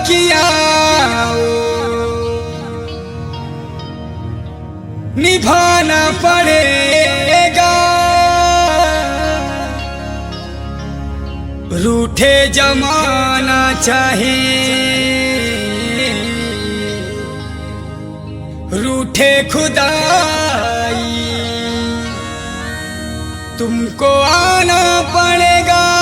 किया निभाना पड़ेगा। रूठे जमाना चाहे रूठे खुदाई, तुमको आना पड़ेगा।